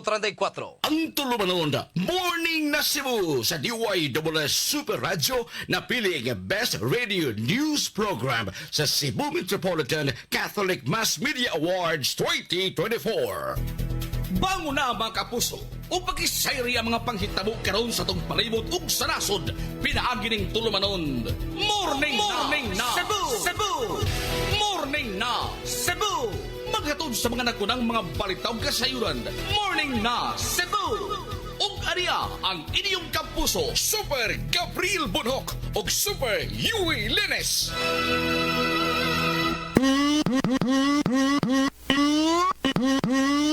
34. Ang tulumanon Morning na Cebu sa DYWS Super Radio na piling Best Radio News Program sa Cebu Metropolitan Catholic Mass Media Awards 2024. Bango na mga kapuso o pag-isayri ang mga panghitabo karon sa tong palibot ug sa nasod. Pinaagi ning tulumanon Morning na Cebu! Morning na Cebu! Maghatod sa mga nagunang mga balitaw kasayuran. Morning na Cebu! Ug ariya ang inyong kapuso, Super Gabriel Bunhok ug Super Yui Lenes.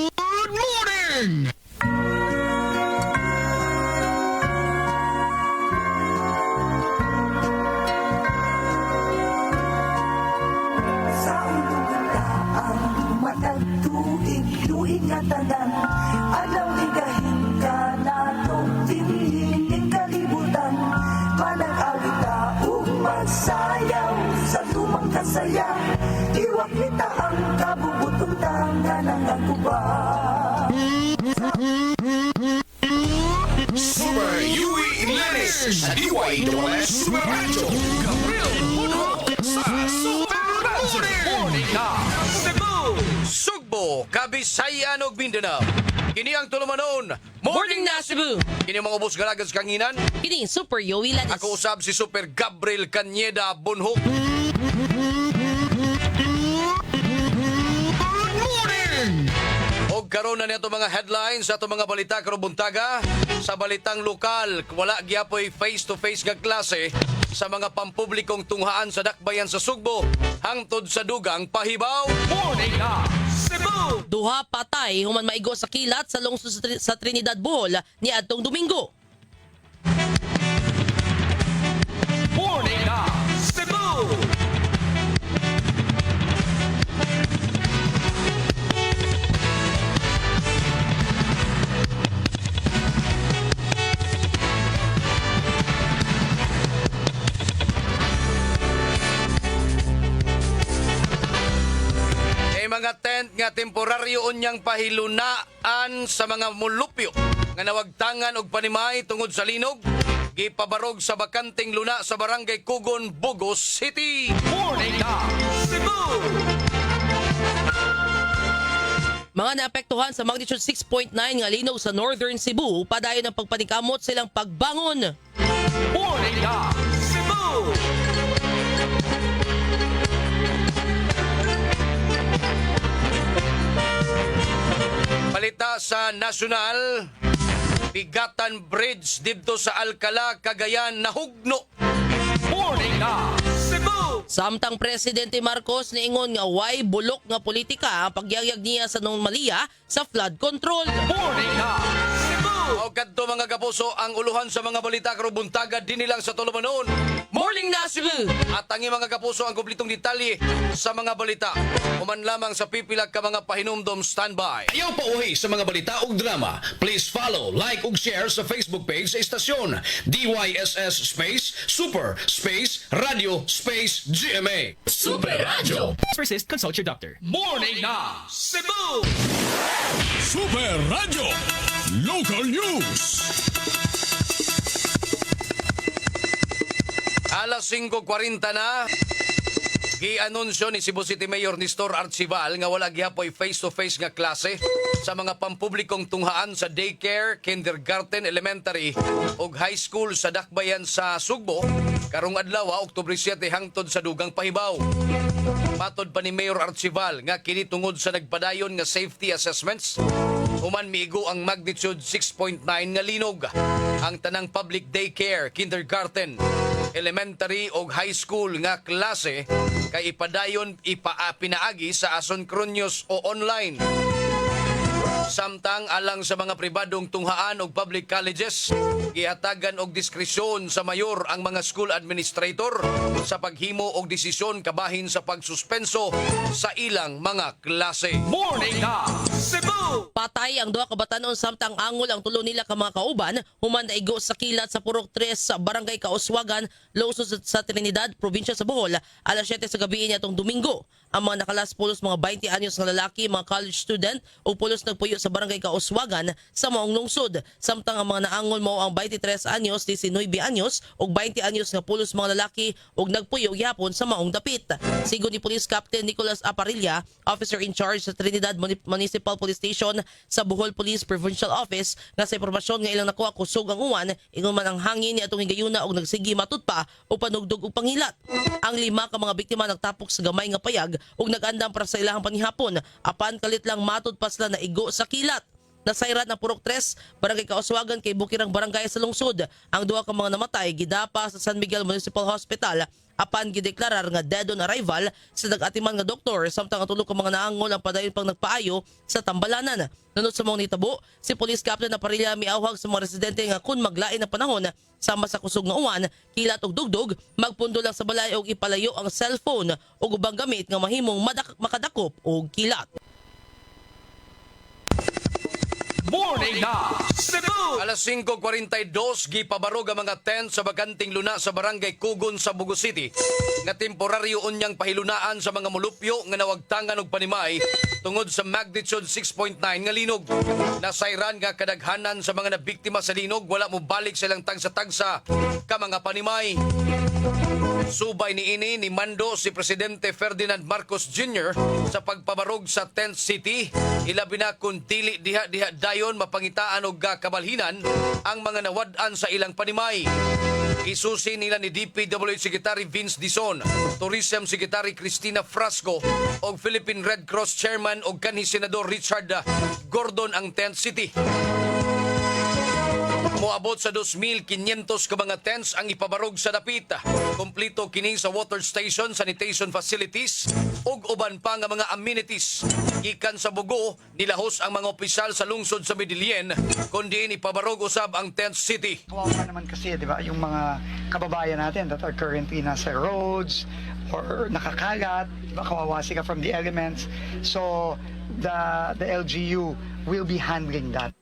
Good morning! Sa ang matagtuig nga tanan, alam ligahin ka na itong tinihiling kalibutan. Manag-awita o magsayaw sa tumang kasaya, iwag nita ang kabubutong tanga ng aguba. Super Yui Lenes sa DYWS Super Radio. Gabriel Bunhok sa Super Radio. Morning na Cebu! Sugbo, Kabisayan ug Mindanao. Kini ang tulumanon Morning na Cebu! Kini ang mga ubos galagan sa kanginan. Kini Super Yowie Lanis. Ako usab si Super Gabriel Cañeda Bunhok. Good morning! Og karon na niyato mga headlines sa ato mga balita karong buntaga. Sa balitang lokal, wala gyapoy face-to-face nga klase sa mga pampublikong tunghaan sa dakbayan sa Sugbo hangtod sa dugang pahibaw. Morning na Cebu! Duha patay human maigo sa kilat sa lungsod sa Trinidad, Bohol ni adtong Domingo. Morning na Cebu! Mga tent nga temporaryo unyang pahilunaan sa mga mulupyo nga nawagtangan og panimay tungod sa linog gipabarog sa bakanteng luna sa barangay Kugon, Bugos City. Morning na Cebu! Mga naapektuhan sa magnitude 6.9 nga linog sa Northern Cebu, padayon ang pagpanikamot silang pagbangon. Morning na Cebu! Balita sa National, Bigatan Bridge didto sa Alcala, Cagayan nahugno. Morning na Cebu! Samtang Presidente Marcos niingon nga way bulok nga politika ang pagyayag niya sa anomalya sa flood control. Morning na Cebu! O kadto mga kapuso ang uluhan sa mga balita karong buntaga dinilang sa tulumanon. Morning na Cebu! At ang mga kapuso ang kumplitong detalye sa mga balita. Human lamang sa pipilag ka mga pahinumdom standby. Ayaw pa uwi sa mga balita ug drama. Please follow, like ug share sa Facebook page sa istasyon DYSS Space Super Space Radio Space GMA. Super Radio. Persist, consult your doctor. Morning na Cebu! Super Radio Local News. Alas 5:40 na. Gi-anunsyo ni Cebu City Mayor Nestor Archival nga wala gihapoy face-to-face nga klase sa mga pampublikong tunghaan sa daycare, kindergarten, elementary ug high school sa dakbayan sa Sugbo karong adlaw Oktubre 7 hangtod sa dugang pahibaw. Matod pa ni Mayor Archival nga kini tungod sa nagpadayon nga safety assessments human miigo ang magnitude 6.9 nga linog. Ang tanang public daycare, kindergarten, elementary o high school nga klase kay ipadayon pinaagi sa asyncronous o online. Samtang alang sa mga pribadong tunghaan og public colleges, gihatagan og diskresyon sa mayor ang mga school administrator sa paghimo og desisyon kabahin sa pagsuspenso sa ilang mga klase. Morning na Cebu! Patay ang duha ka batanon samtang angol ang tulo nila ka mga kauban human naigo sa kilat sa Purok 3 sa Barangay Kauswagan, lungsod sa Trinidad, probinsya sa Bohol, alas 7 sa gabi niya itong Domingo. Ang mga nakalas pulos mga 20 anyos nga lalaki, mga college student o pulos nagpuyo sa Barangay Kauswagan sa maong lungsod. Samtang ang mga naangol mo ang 23 anyos, 19 anyos ug 20 anyos nga pulos mga lalaki ug nagpuyo gyapon sa maong dapit. Sigon ni Police Captain Nicolas Aparilla, officer in charge sa Trinidad Municipal Police Station sa Bohol Police Provincial Office, nga sa impormasyon nga ilang nakuha kusog ang uwan, ingon man ang hangin ni atong higayuna og nagsigi matutpa o panugdog og panghilat. Ang 5 ka mga biktima nagtapok sa gamay nga payag ug nag-andam para sa ilahang panihapon, apan kalit lang matud pa sila na igo sa kilat. Nasayrat na Purok 3, Barangay Kauswagan kay Bukirang Barangay sa lungsod. Ang duha ka mga namatay gidapa sa San Miguel Municipal Hospital apan gideklarar nga dead on arrival sa nag-atiman nga doktor, samtang ang tulo ka mga naangol ang padayon pang nagpaayo sa tambalanan. Nunod sa mga nitabo, si Police Captain Aparilla miawhag sa mga residente nga kun maglain na panahon sama sa kusog nga uwan, kilat ug dugdog, magpundo lang sa balay ug ipalayo ang cellphone ug ubang gamit nga mahimong makadakop og kilat. Morning na Cebu! Alas 5:42 gipabarog ang mga tent sa baganting luna sa Barangay Kugon sa Bugo City nga temporaryo unyang pahilunaan sa mga mulupyo nga nawagtangan og panimay tungod sa magnitude 6.9 nga linog. Nasayran nga kadaghanan sa mga nabiktima sa linog wala mo balik silang tagsa-tagsa ka mga panimay. Subay ni Mando si Presidente Ferdinand Marcos Jr. sa pagpabarog sa Tent City. Ilabi na kung dili diha dayon mapangitaan og kabalhinan ang mga nawad-an sa ilang panimay. Isusi nila ni DPWH Secretary Vince Dizon, Tourism Secretary Cristina Frasco og Philippine Red Cross Chairman og kanhi Senador Richard Gordon ang Tent City. Moabot sa 2,500 ka mga tents ang ipabarog sa dapit. Kompleto kini sa water station, sanitation facilities ug uban pa nga mga amenities. Gikan sa Bugo, nilahos ang mga opisyal sa lungsod sa Medellin kundi ipabarog usab ang Tent City. Kawawa naman kasi, di ba, yung mga kababayan natin that are currently nasa roads or nakakalat, di ba, kawawa sila from the elements. So, the LGU will be handling that.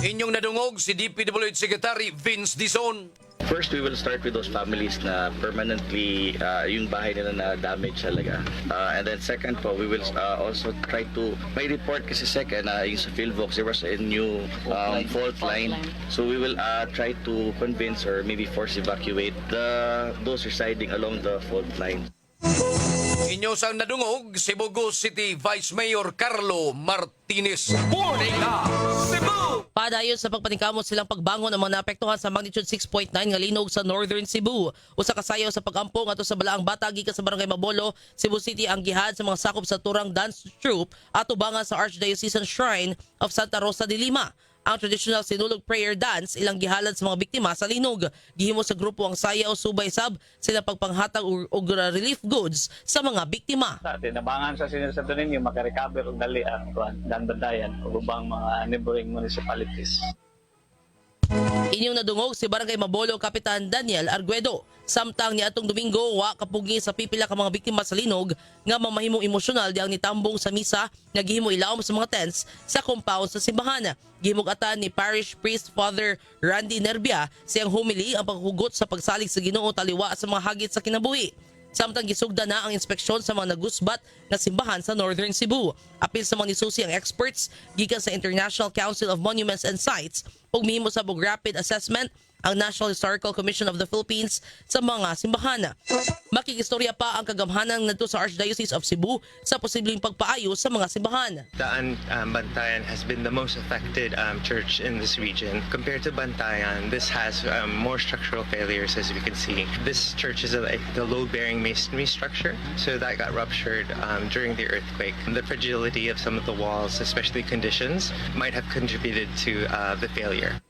Inyong nadungog si DPWH Secretary Vince Dizon. First, we will start with those families na permanently yung bahay nila na damage talaga. And then second po, we will also try to, may report kasi second yung sa Philvox, there was a new fault line. So we will try to convince or maybe force evacuate those residing along the fault line. Inyo sang nadungog si Bugo City Vice Mayor Carlo Martinez. Morning na Cebu! Padayon sa pagpaningkamot silang pagbangon ang mga naapektuhan sa magnitude 6.9 nga linog sa Northern Cebu. Usa ka sayaw sa pag-ampong ato sa balaang bata gikan sa Barangay Mabolo, Cebu City ang gihad sa mga sakop sa Turang Dance Troupe at ubangan sa Archdiocesan Shrine of Santa Rosa de Lima. Ang traditional sinulog prayer dance ilang gihalad sa mga biktima sa linog. Gihimo sa grupo ang sayaw subay sab sila pagpanghatag og relief goods sa mga biktima. Sa tinabangan sa senior sa tunin yung makarecover og dali ang danbandayan o ubang mga neighboring municipalities. Inyong nadungog si Barangay Mabolo Kapitan Daniel Arguedo. Samtang niadtong Domingo wa kapugi sa pipila ka mga biktima sa linog nga mamahimong emosyonal di ang nitambong sa misa nga gihimo ilawom sa mga tents sa compound sa simbahan. Gihimug-atan ni Parish Priest Father Randy Nerbia siyang humili ang paghugot sa pagsalig sa Ginoo taliwa sa mga hagit sa kinabuhi. Samtang gisugda na ang inspeksyon sa mga nagusbat na simbahan sa Northern Cebu. Apil sa mga nisusi ang experts gikan sa International Council of Monuments and Sites ug mihimo sa rapid assessment ang National Historical Commission of the Philippines sa mga simbahan. Makikistorya pa ang kagamhanan ngadto sa Archdiocese of Cebu sa posibleng pagpaayo sa mga simbahan. Daan Bantayan has been the most affected church in this region. Compared to Bantayan, this has more structural failures, as we can see. This church is the load-bearing masonry structure, so that got ruptured during the earthquake. The fragility of some of the walls, especially conditions, might have contributed to the failure.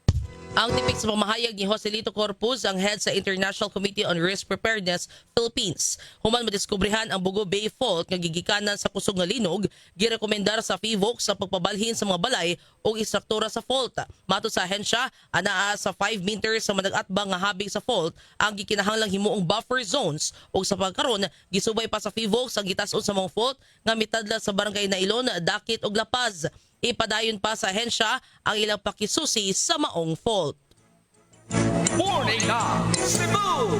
Ang tipik sa pamahayag ni Joselito Corpus, ang head sa International Committee on Risk Preparedness Philippines. Human madiskubrihan ang Bugo Bay Fault nga gigikanan sa kusog nga linog, girekomendar sa PHIVOLCS sa pagpabalhin sa mga balay o istruktura sa fault. Mato sa ahensya, anaa sa 5 meters sa madagatbang nga habig sa fault ang gikinahanglang himuong buffer zones o sa pagkaron gisubay pa sa PHIVOLCS ang gitason sa mga fault nga mitadla sa barangay Nailon, Dakit ug La Paz. Ipadayon pa sa ahensya ang ilang pakisusi sa maong fault. Morning na Cebu!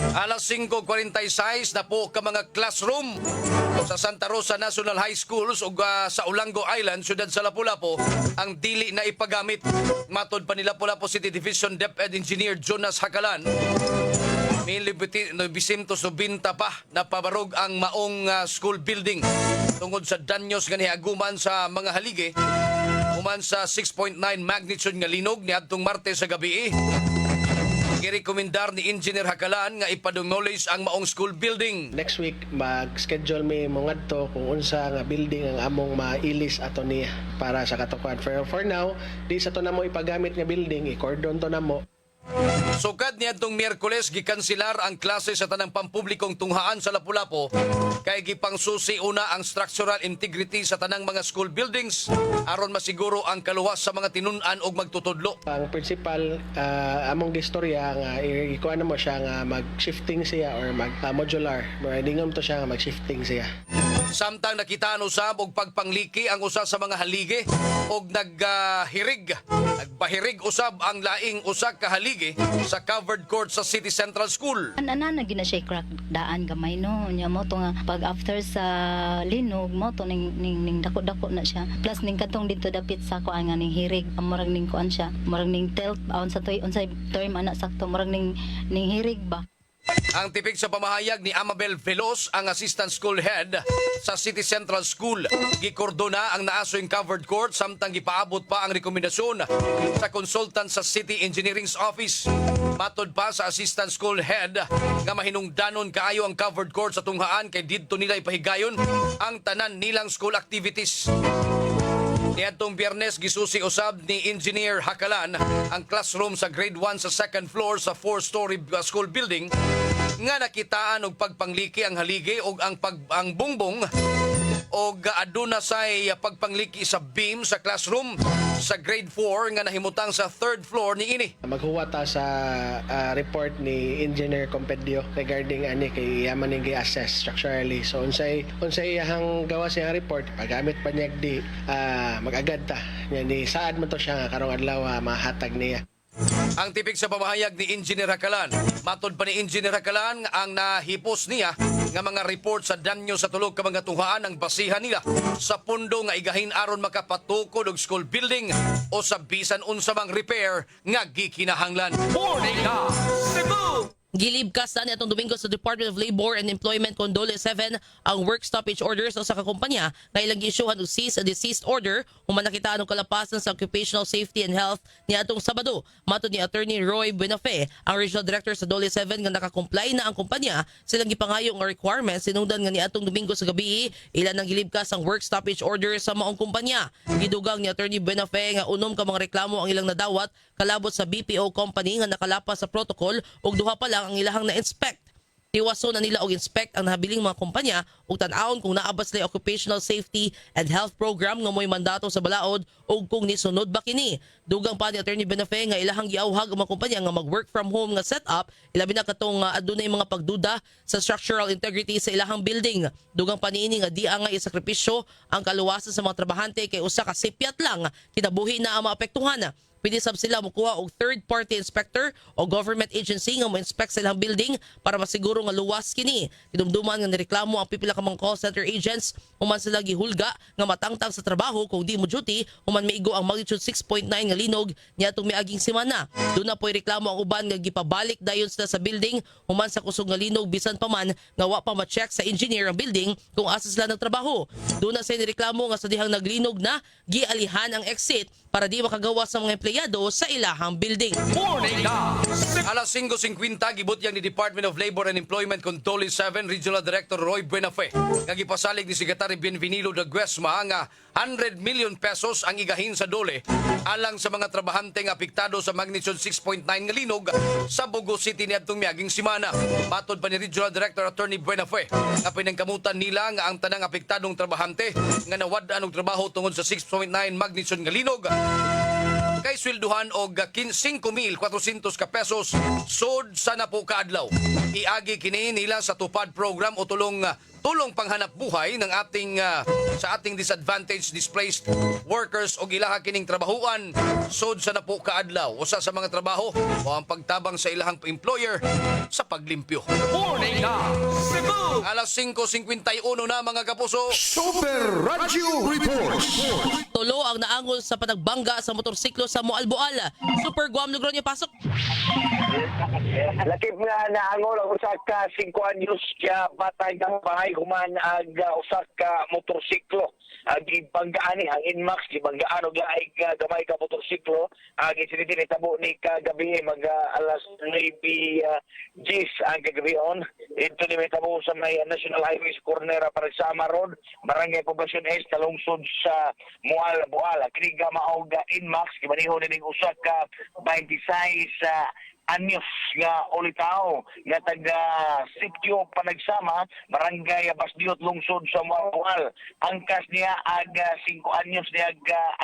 Alas 5:46 na po ka mga classroom sa Santa Rosa National High Schools ug sa Olango Island, siyudad sa Lapu-Lapu, ang dili na ipagamit. Matod pa ni Lapu-Lapu City Division DepEd Engineer Jonas Hakalan, may 990 pa na pabarog ang maong school building tungod sa danyos nga nihaguman sa mga haligi human sa 6.9 magnitude nga linog niadtong Martes sa gabi. Girekomendar ni Engineer Hakalan nga ipademolish ang maong school building. Next week mag-schedule mi mo ngadto kung unsa nga building ang among mailis ato niya para sa katukuan. For now, di sa to namo ipagamit nga building, i-cordon to namo. Sukad niadtong Miyerkules gikanselar ang klase sa tanang pampublikong tunghaan sa Lapu-Lapu kay gipangsusi una ang structural integrity sa tanang mga school buildings aron masiguro ang kaluwas sa mga tinun-an og magtutudlo. Ang principal among gistorya nga ikuan mo siya nga mag-shifting siya or mag-modular. Dingom to siya nga mag-shifting siya. Samtang nakitaan usab og pagpangliki ang usa sa mga haligi og nagpahirig usab ang laing usa ka haligi sa covered court sa City Central School. Ana na gina siya crack daan gamay no nya mo to nga pag after sa linog mo to ning dako-dako na siya plus ning katong dito dapit sa kuan nga ning hirig murag ning kuan siya murag ning tilt sa unsay term ana sakto murag ning hirig ba. Ang tipik sa pamahayag ni Amabel Veloz, ang assistant school head sa City Central School. Gikordona ang naasoing covered court samtang gipaabot pa ang rekomendasyon sa consultant sa City Engineering's Office. Matod pa sa assistant school head nga mahinungdanon kaayo ang covered court sa tunghaan kay didto nila ipahigayon ang tanan nilang school activities. Niadtong Biyernes gisusi usab ni Engineer Hakalan ang classroom sa grade 1 sa second floor sa 4-story school building nga nakitaan og pagpangliki ang haligi og ang bungbong og aduna say pagpangliki sa beam sa classroom sa grade 4 nga nahimutang sa 3rd floor ni ini. Maghuwa ta sa report ni Engineer Compedio regarding ani kay yaman ning gi-assess structurally. So unsay iyang gawa sa report paggamit pa niya di mag-agad ta. Ni saad man to siya nga karong adlaw mahatag niya. Ang tipik sa pamahayag ni Engineer Hakalan, matod pa ni Engineer Hakalan ang nahipos niya nga mga report sa danyo sa tulog ka mga tunghaan ang basihan nila sa pundo nga igahin aron makapatukod og school building o sa bisan unsa mang repair nga gikinahanglan. Morning na Cebu! Gilibkas na niatong Domingo sa Department of Labor and Employment Condole 7 ang work stoppage orders sa usa ka kumpanya nga ilang giisyuhan og cease and desist order human nakitaan og kalapasan sa occupational safety and health niadtong Sabado. Matod ni Attorney Roy Buenafe, ang regional director sa Dole 7 nga nakakomply na ang kumpanya silang gipangayo nga requirements sinungdan nga niadtong Domingo sa gabi ilan nang gilibkas ang work stoppage order sa maong kumpanya. Gidugang ni Attorney Buenafe nga unom ka mga reklamo ang ilang nadawat kalabot sa BPO company nga nakalapas sa protocol ug duha pa lang ang ilahang na-inspect. Tiwaso na nila og inspect ang nahabiling mga kumpanya ug tan-awon kung naabot sila occupational safety and health program nga mo'y mandato sa balaod ug kung nisunod ba kini. Dugang pa ni Attorney Benafe nga ilahang giawhag ang mga kumpanya nga mag-work from home nga setup ilabi na katong adunay mga pagduda sa structural integrity sa ilahang building. Dugang pa niini nga di nga isakripisyo ang kaluwasan sa mga trabahante kay usa ka sipyat lang kinabuhi na ang maapektuhan. Pwede sab sila mukuha og third-party inspector o government agency nga mo-inspect sa ilang building para masiguro nga luwas kini. Idumduman nga nireklamo ang pipila ka mga call center agents human sila gihulga nga matangtang sa trabaho kung di mo duty human maigo ang magnitude 6.9 nga linog niadtong miaging semana. Doon na po'y reklamo ang uban nga gipabalik dayon sila sa building human sa kusog nga linog bisan pa man nga wa pa ma-check sa engineer ang building kung asa sila nagtrabaho. Doon na sa nireklamo nga sa dihang naglinog na gialihan ang exit para di makagawa sa mga empleyado sa ilahang building. Morning na Alas 5:50 gibutyang ni Department of Labor and Employment Condole 7 Regional Director Roy Buenafe nga gipasalig ni Secretary Bienvenido de Guesma nga 100 million pesos ang igahin sa Dole alang sa mga trabahante nga apektado sa magnitude 6.9 nga linog sa Bogo City niadtong miaging semana. Matod pa ni Regional Director Attorney Buenafe nga pinangkamutan nila nga ang tanang apektadong trabahante nga nawad-an og trabaho tungod sa 6.9 magnitude nga linog kay swelduhan og 5,400 ka pesos sud sa napo kaadlaw. Iagi kini nila sa tupad program o tulong tulong panghanap buhay ng ating sa ating disadvantaged displaced workers o ilaha kining trabahuan sud sa napo kaadlaw usa sa mga trabaho o ang pagtabang sa ilahang employer sa paglimpyo. Morning na Cebu! Alas 5:51 na mga kapuso. Super Radio Report. Tulo ang naangol sa panagbangga sa motorsiklo sa Moalboal. Super Guam Lugronyo pasok. Lakip nga naangol ang usa ka 5 anyos kaya batay ng bahay human ag usa ka motorsiklo. Gibanggaan ang Inmax gibanggaan og laing gamay ka motorsiklo. Ang insidente nitabo ni kagabi alas 9:10 ang kagabion. Ito ni mitabo sa may National Highway corner para sa Road, Barangay Poblacion East, kalungsod sa Moalboal. Kini nga maog Inmax gibaniho ning usa ka 26 anyos nga ulitaw nga taga sitio Panagsama, Barangay Basdiot, lungsod sa Moalboal. Angkas niya aga 5 anyos niya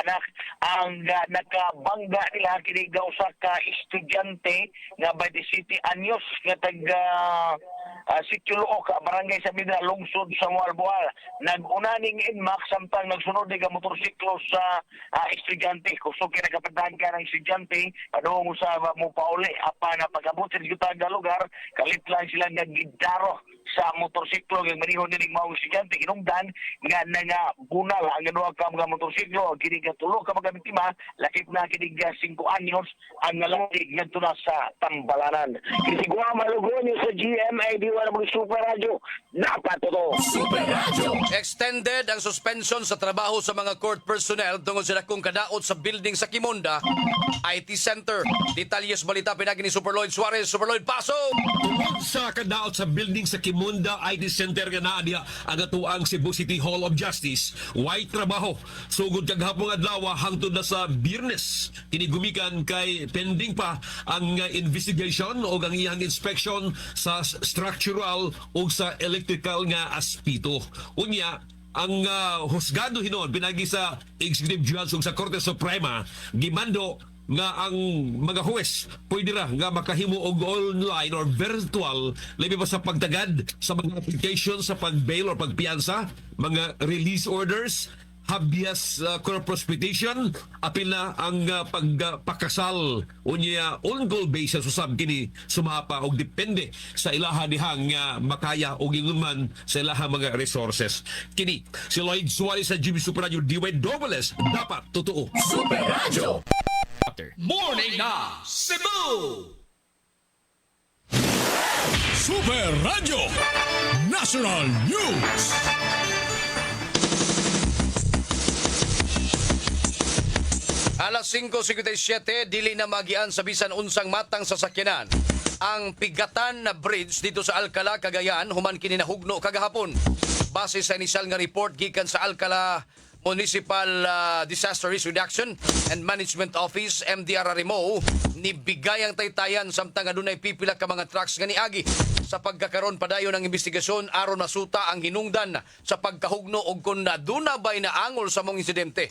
anak ang nakabangga nila kini usa ka estudyante nga 27 anyos nga taga sitio Luok, Barangay Sabina, lungsod sa Moalboal. Nag-una ning Inmax samtang nagsunod ni motorsiklo sa estudyante. Kusog kaya nakapandahan ka ng estudyante padung sa Mupauli apa na pag-abot sa gitag lugar kalit lang sila nagidaro sa motorsiklo nga manihon ni mga estudyante kinungdan nga bunal ang duha ka mga motorsiklo kini nga tulo ka mga biktima lakip na kini 5 anyos ang nalalig ngadto na sa Tambalanan. Kini Guam Lugonyo sa GMA Diwala Super Radio. Dapat to. Super Radio. Extended ang suspension sa trabaho sa mga court personnel tungod sa dakong kadaot sa building sa Kimonda IT Center. Detalyes balita pinagi ni Super Lloyd Suarez. Super Lloyd, pasok! Tungod sa kadaot sa building sa Kimunda IT Center nga naa diha ang atuang Cebu City Hall of Justice, way trabaho sugod kag hapong adlaw hangtod na sa Biyernes. Kini gumikan kay pending pa ang investigation o ang iyang inspection sa structural o sa electrical nga aspito. Unya ang husgado hinon pinagi sa Executive Judge ug sa Korte Suprema gimando nga ang mga huwes pwede ra nga makahimo og online or virtual labi pa sa pagtagad sa mga application sa pag-bail or pagpiyansa, mga release orders, habeas corpus petition, apil na ang pagpakasal unya on goal basis usab kini sumapa og depende sa ilaha dihang makaya og ingon sa ilaha mga resources. Kini si Lloyd Suarez sa GB Super Radio DWS dapat totoo. Super Radio. Morning na Cebu! Super Radio National News. Alas 5:57, dili na magian sa bisan unsang matang sasakyanan ang pigatan na bridge dito sa Alcala, Cagayan, human kini nahugno kagahapon. Base sa inisyal nga report gikan sa Alcala Municipal Disaster Risk Reduction and Management Office MDRRMO, nibigay ang taytayan samtang adunay pipila ka mga trucks nga niagi sa pagkakaron padayon ng investigasyon aron masuta ang hinungdan sa pagkahugno og kun aduna bay naangol sa mong insidente.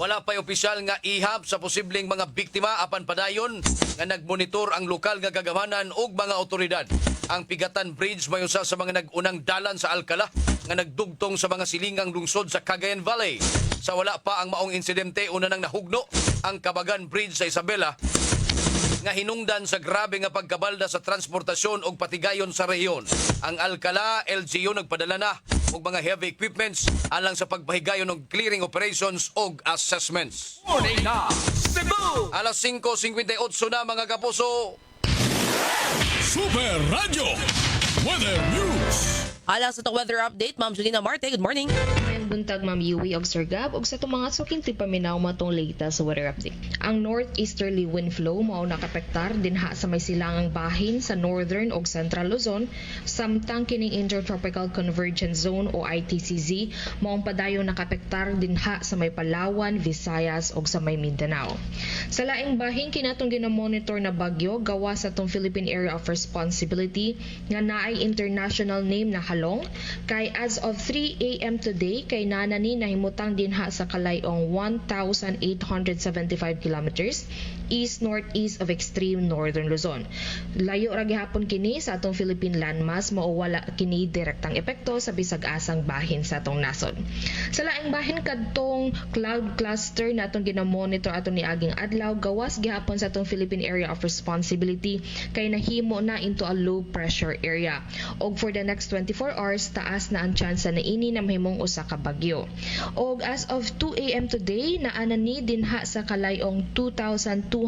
Wala pa'y opisyal nga ihap sa posibleng mga biktima apan padayon nga nagmonitor ang lokal nga kagamanan ug mga otoridad. Ang Pigatan Bridge may usa sa mga nag-unang dalan sa Alcala nga nagdugtong sa mga silingang lungsod sa Cagayan Valley. Sa wala pa ang maong insidente, una nang nahugno ang Kabagan Bridge sa Isabela nga hinungdan sa grabe nga pagkabalda sa transportasyon ug patigayon sa rehiyon. Ang Alcala LGU nagpadala na og mga heavy equipments alang sa pagpahigayon og clearing operations ug assessments. Morning na Cebu! Alas 5:58 na mga kapuso. Super Radio Weather News. Alang sa itong weather update, Ma'am Julina Marte, good morning. Buntag Ma'am Yui og Sir Gab og sa itong mga suking tipaminaw matong latest sa weather update. Ang northeasterly wind flow mao nakapektar dinha sa may silangang bahin sa northern ug central Luzon, samtang kining intertropical convergence zone o ITCZ maong padayon nakapektar dinha sa may Palawan, Visayas ug sa may Mindanao. Sa laing bahin kinatong ginamonitor na bagyo gawa sa itong Philippine Area of Responsibility nga naay international name na Halong, kay as of 3 a.m. today kay kay nanani nahimutang dinha sa kalayong 1,875 kilometers east-northeast of extreme northern Luzon. Layo ra gihapon kini sa atong Philippine landmass, mao wala kini direktang epekto sa bisag-asang bahin sa atong nasod. Sa laing bahin kadtong cloud cluster na atong ginamonitor atong niaging adlaw, gawas gihapon sa atong Philippine Area of Responsibility kay nahimo na into a low pressure area. Og for the next 24 hours, taas na ang tsansa na ini na mahimong usa ka bagyo. Og as of 2 a.m. today, naana ni dinha sa kalayong 2,290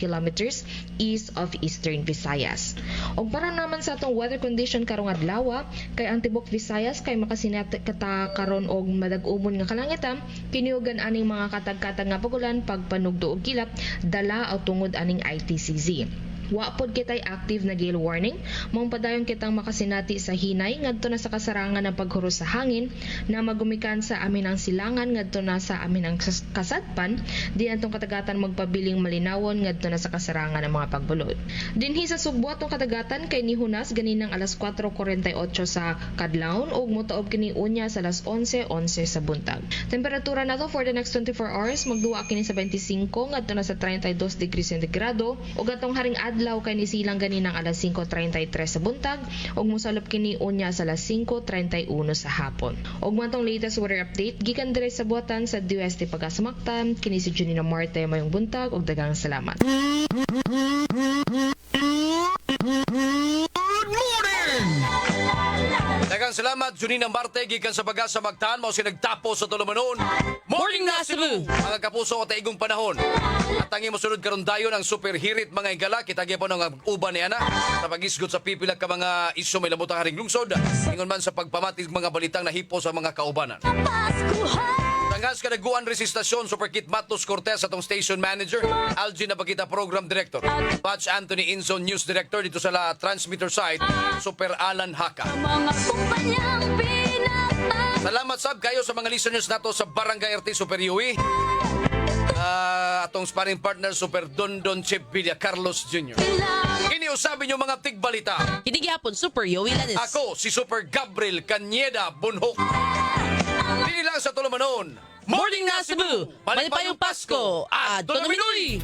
kilometers east of Eastern Visayas. Og para naman sa atong weather condition karong adlaw, kay ang tibok Visayas kay makasinati kata karon og madag-umon nga kalangitan, kiniugan aning mga katag-katag nga pagulan pagpanugdo og kilap dala o tungod aning ITCZ. Wa pod kitay active na gale warning, mong padayon kitang makasinati sa hinay ngadto na sa kasarangan ng paghuros sa hangin na magumikan sa amin ang silangan ngadto na sa amin ang kasadpan, di antong katagatan magpabiling malinawon ngadto na sa kasarangan ng mga pagbulod. Dinhi sa Sugbo atong katagatan kay nihunas ganinang alas 4:48 sa kadlawon ug motuob kini unya sa alas 11:11 sa buntag. Temperatura nato for the next 24 hours magduwa kini sa 25 ngadto na sa 32 degrees centigrado ug atong haring adlaw kay nisilang ganinang alas 5:33 sa buntag ug mosalop kini unya sa alas 5:31 sa hapon. Ug matong latest weather update gikan dire sa buwatan sa DOST Pagasamaktan, kini si Junina Marte mayong buntag ug daghang salamat. Daghang salamat, Junina Marte, gikan sa Pagasamaktan, mao si nagtapo sa tulumanon. Morning na Cebu! Mga kapuso o taigong panahon. At tangi mosunod karon dayon ang super hirit mga igala, kita gyapon ang uban ni ana sa pagisgot sa pipila ka mga isyu may lamutang haring lungsod. Ingon man sa pagpamatig mga balitang nahipo sa mga kaubanan. Tangas kadaguan resistasyon Super Kit Matos Cortez atong station manager, Algin Napakita Program Director, Patch Anthony Inson News Director dito sa la transmitter site, Super Alan Haka. Salamat sab kayo sa mga listeners nato sa Barangay RT Super Yui. Atong sparring partner Super Dondon Chip Villa Carlos Jr. Iniusabi nyo mga tigbalita. Kini gihapon Super Yowie Lanis. Ako si Super Gabriel Canyeda Bunhok. Dili lang sa tulumanon. Morning na Cebu! Malipayong Pasko at Tunaminoy!